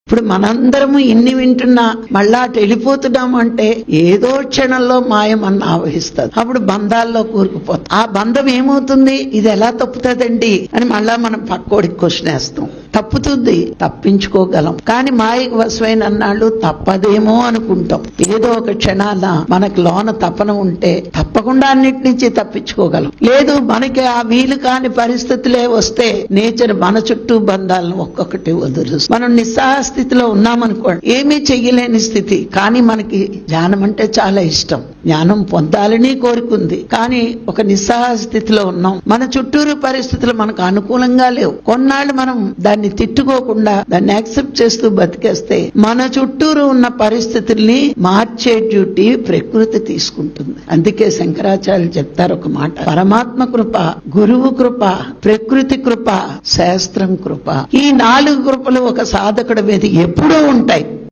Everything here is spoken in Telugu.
ఇప్పుడు మనందరము ఇన్ని వింటున్నా మళ్ళా అటు వెళ్ళిపోతున్నాము అంటే ఏదో క్షణంలో మాయమన్న ఆవహిస్తుంది. అప్పుడు బంధాల్లో కూరుకుపోతాం. ఆ బంధం ఏమవుతుంది, ఇది ఎలా తప్పుతుందండి అని మళ్ళా మనం పక్కోడికి క్వశ్చన్ వేస్తాం. తప్పుతుంది, తప్పించుకోగలం. కానీ మాయకు వశమైన అన్నాళ్ళు తప్పదేమో అనుకుంటాం. ఏదో ఒక క్షణాన మనకు లోన తపన ఉంటే తప్పకుండా అన్నిటి నుంచి తప్పించుకోగలం. లేదు మనకి ఆ వీలు కాని పరిస్థితులే వస్తే నేచర్ మన చుట్టూ బంధాలను ఒక్కొక్కటి వదులుస్తుంది. మనం నిస్సహాయ స్థితిలో ఉన్నామనుకోండి, ఏమీ చెయ్యలేని స్థితి. కానీ మనకి జ్ఞానం అంటే చాలా ఇష్టం, జ్ఞానం పొందాలని కోరుకుంది. కానీ ఒక నిస్సహాయ స్థితిలో ఉన్నాం. మన చుట్టూరు పరిస్థితులు మనకు అనుకూలంగా లేవు. కొన్నాళ్ళు మనం దాన్ని తిట్టుకోకుండా దాన్ని యాక్సెప్ట్ చేస్తూ బతికేస్తే మన చుట్టూరు ఉన్న పరిస్థితుల్ని మార్చే డ్యూటీ ప్రకృతి తీసుకుంటుంది. అందుకే శంకరాచార్యులు చెప్తారు ఒక మాట, పరమాత్మ కృప, గురువు కృప, ప్రకృతి కృప, శాస్త్రం కృప. ఈ 4 కృపలు ఒక సాధకుడి మీద ఎప్పుడూ ఉంటాయి.